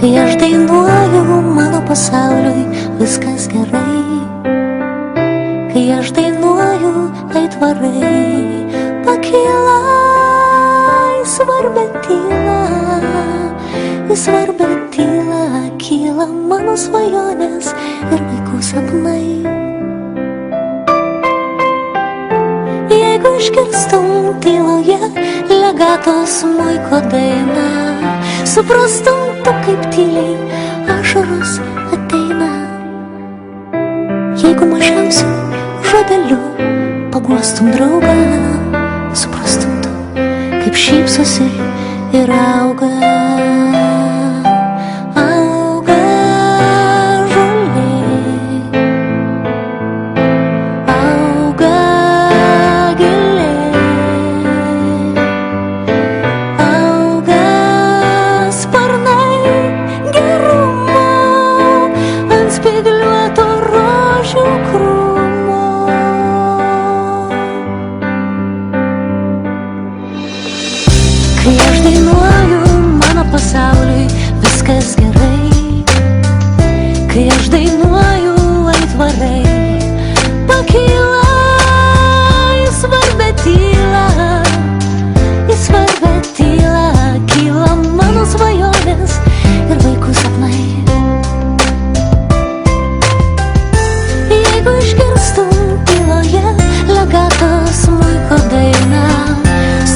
Kai aš dainuoju, mano pasauliui viskas gerai. Kai aš dainuoju, aitvarai pakyla į svarbę tylą. Į svarbę tylą kyla mano svajonės ir vaikų sapnai. Jeigu išgirstum tyloje legato smuiko dainą, suprastum tu, kaip tyliai ašaros ateina. Jeigu mažiausiu žodeliu paguostum draugą, suprastum tu, kaip šypsosi ir auga. Auga žolė, auga gėlė, auga sparnai gerumo ant spygliuoto rožių krūmo. Kai aš dainuoju, mano pasauliui viskas gerai. Kai aš dainuoju, aitvarai pakyla į svarbę tylą. Į svarbę tylą kyla mano svajonės ir vaikų sapnai. Jeigu išgirstum tyloje legato smuiko dainą,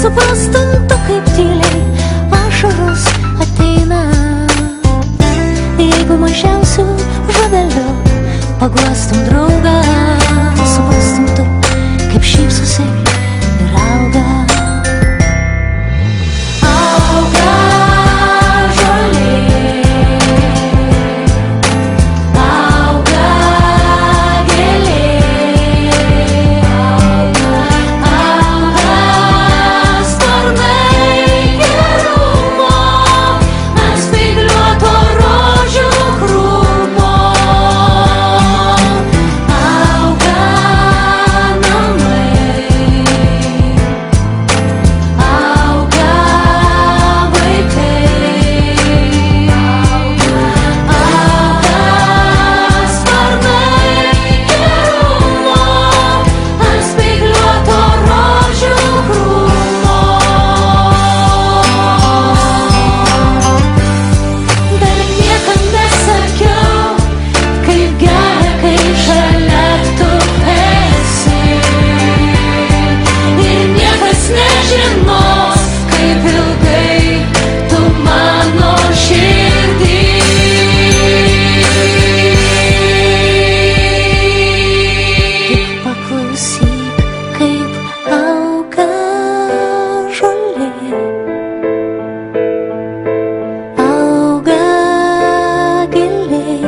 suprastum tu, kaip tyliai ašaros ateina. Jeigu mažiausiu žodeliu paguostum draugą, suprastum tu, kaip šypsosi ir auga. Auga žolė, auga gėlė, auga sparnai gerumo ant spygliuoto rožių krūmo. Auga namai, auga vaikai, auga sparnai gerumo ant spygliuoto rožių krūmo. Dar niekam nesakiau, kaip gera, kai šalia tu esi. Ir niekas nežinos, kaip ilgai tu mano širdį. Tik paklausyk, kaip auga žolė, auga gėlė,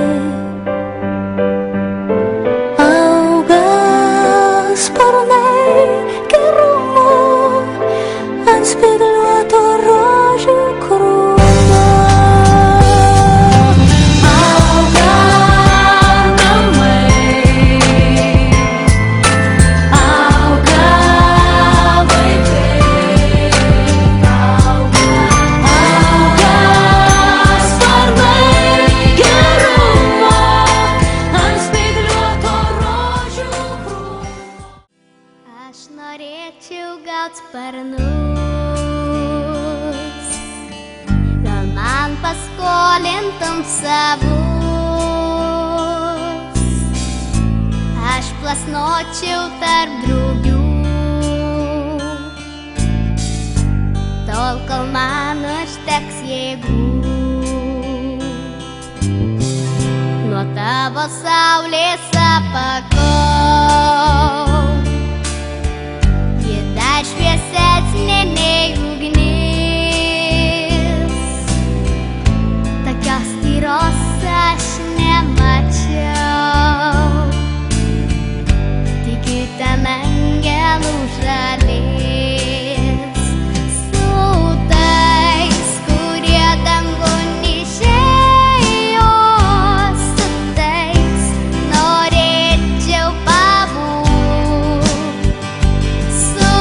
auga sparnai gerumo ant spygliuoto rožių krūmo. Auga namai, auga vaikai, auga sparnai gerumo ant spygliuoto rožių krūmo. Aš norėčiau gaut sparnus, gal man paskolintum savus. Aš plasnočiau tarp drugių, tol kol man užteks jėgų. Nuo tavo saulės apakau, ji dar šviesesnė nei ugnis. Tokios tyros aš nemačiau, tikiu ten angelų žalės. Su tais, kurie dangun išėjo, su tais norėčiau pabūt. Su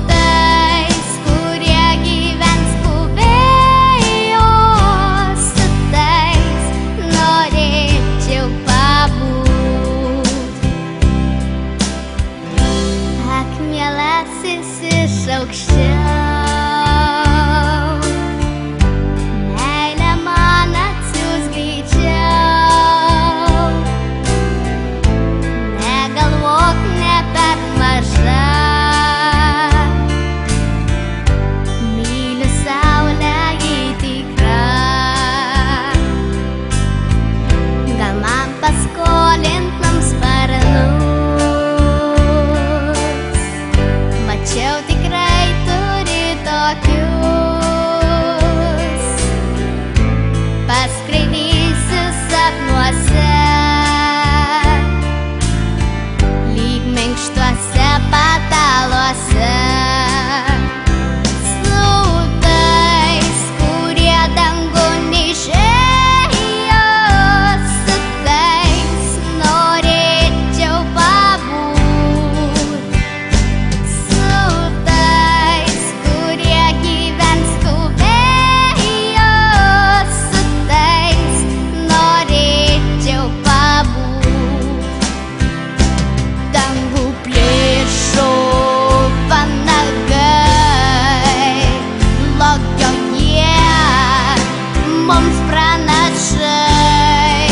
tais, kurie gyvens buvėjo, su tais pranašai.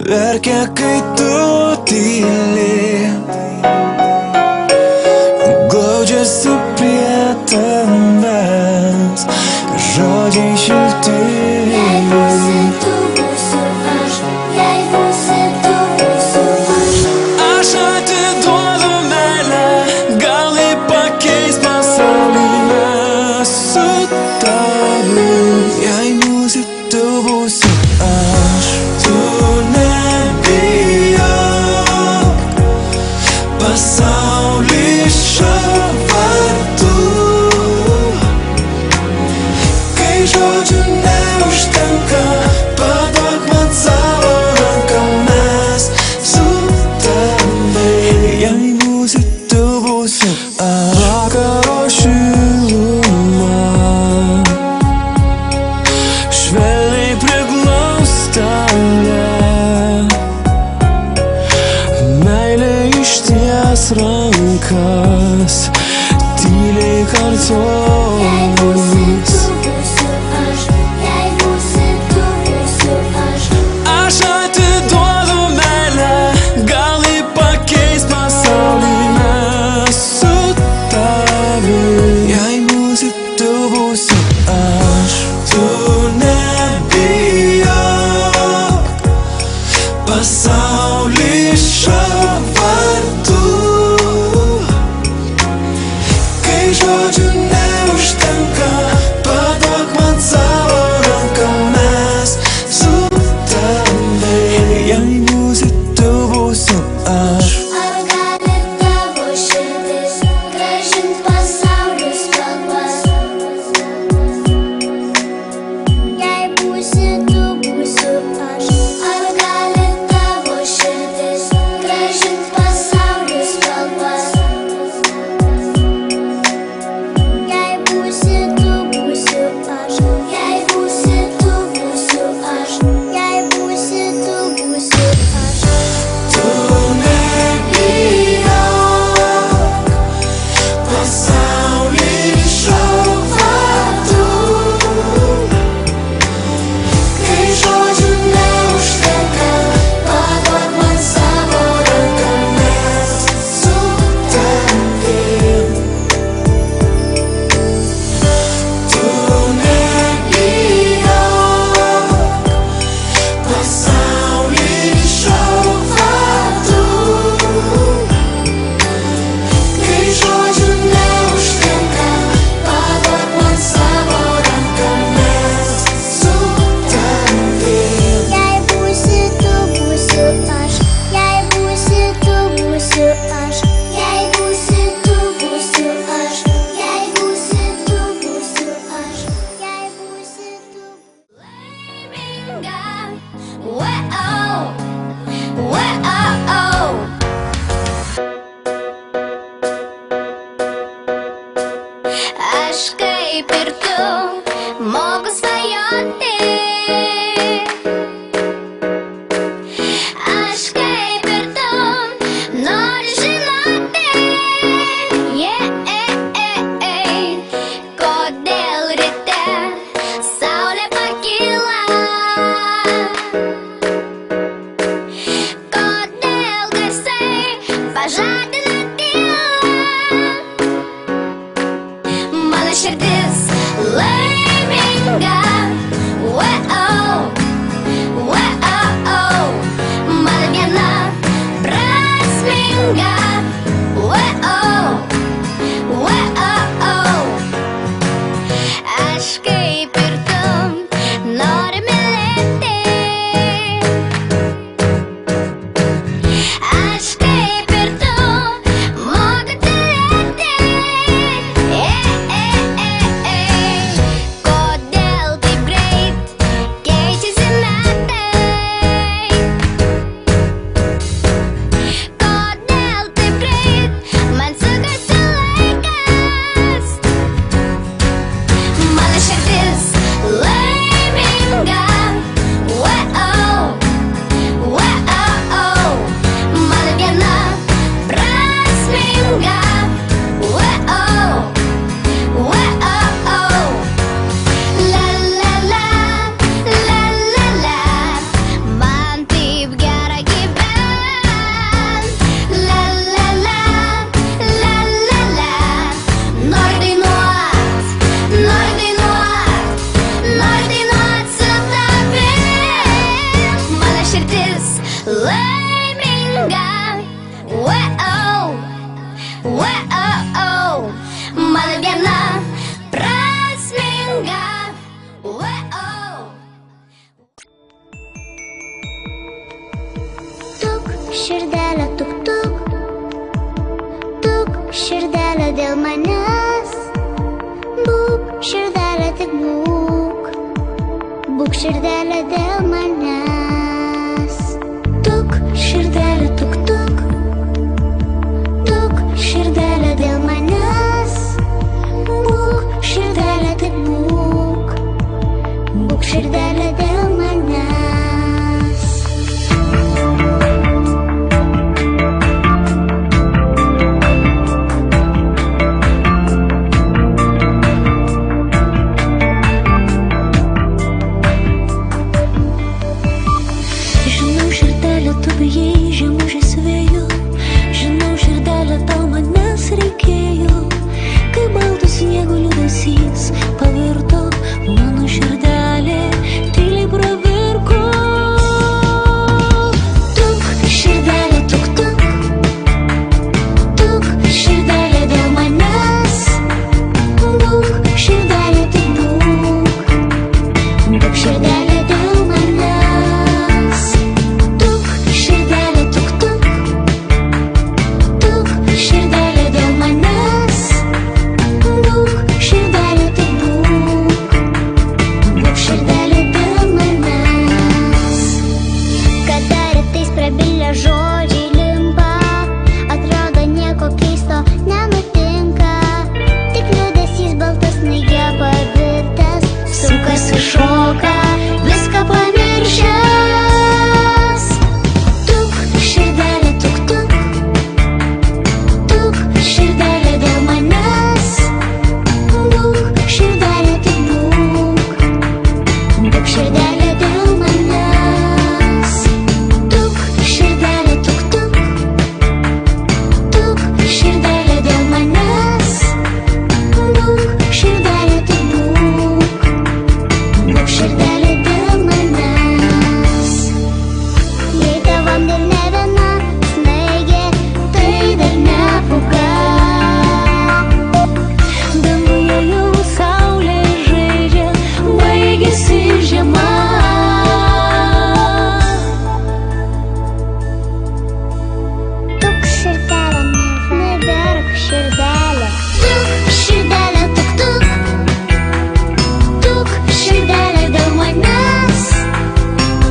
Verkia, kai tu tyli, glaudžiasi prie tavęs žodžiai šilti. Jei būsi tu, būsiu aš, jei būsi tu, būsiu aš. Aš atiduodu meilę, gal ji pakeis pasaulį, mes su tavim. Jei būsi tu, būsiu aš. Tu nebijok, pasaulis šio vardu. Kai žodžių neužtenka, paduok man savo ranką, mes su tavim. Jei būsi tu, būsiu aš. Vakaro šiluma švelniai priglaus tave, meilė išties rankas, tyliai kartos. Aš atiduodu meilę, gal ji pakeis pasaulį, mes su tavim. Jei būsi tu, būsiu aš. Tu nebijok, pasaulis šio vardu. Kai žodžių ne širdelė, tuk tuk, tuk, širdelė dėl manęs. Būk, širdelė, tik būk, būk, širdelė dėl manęs. Tuk, širdelė, tuk tuk, tuk, širdelė dėl manęs. Būk, širdelė, tik būk, būk, širdelė dėl manęs. Žinau, širdelė, tu bijai žiemužės vėjų. Žinau, širdelė, tau manęs reikėjo. Kai baltų sniego liūdesys pavirto, mano širdelė tyliai pravirko. Tuk, širdelė, tuk tuk, tuk, širdelė dėl manęs. Būk, širdelė, tik būk, būk, širdelė dėl manęs. Tuk, širdelė, tuk tuk, tuk, širdelė dėl manęs. Būk, širdelė, tik būk, būk, širdelė dėl manęs. Kada rytais prabilę žodžiai limpa, atrodo nieko keisto nenutinka. Tik liūdesys baltas snaige pavirtęs, sukasi šoka, viską pamiršęs. Tuk, širdelė, tuk tuk, tuk, širdelė dėl manęs. Būk, širdelė, tik būk, būk, širdelė dėl manęs. Tuk, širdelė, tuk tuk, tuk, širdelė dėl manęs. Būk, širdelė, tik būk, būk, širdelė dėl manęs. Jei tavam dar ne viena snaigė, tai dar ne pūga. Danguje jau saulė žaidžia, baigėsi žiema. Tuk, širdelė, neverk, širdelė. Tuk, širdelė, tuk tuk, tuk, širdelė dėl manęs.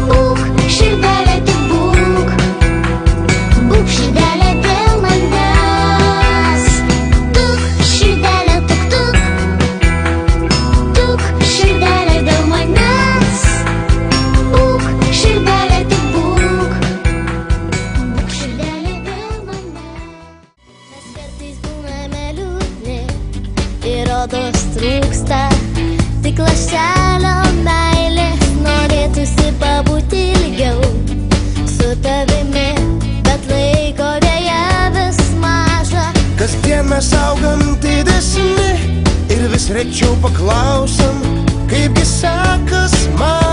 Būk, širdelė, tik būk, būk, širdelė dėl manęs. Tuk, širdelė, tuk tuk, tuk, širdelė dėl manęs. Būk, širdelė, tik būk, būk, širdelė dėl manęs. Mes kartais būname liūdni ir odos trūksta, tik lašelio meilės norėtųsi pabūti ilgiau su tavimi, bet laiko deja vis maža. Kasdien mes augam didesni ir vis rečiau paklausam, kaipgi sekas man.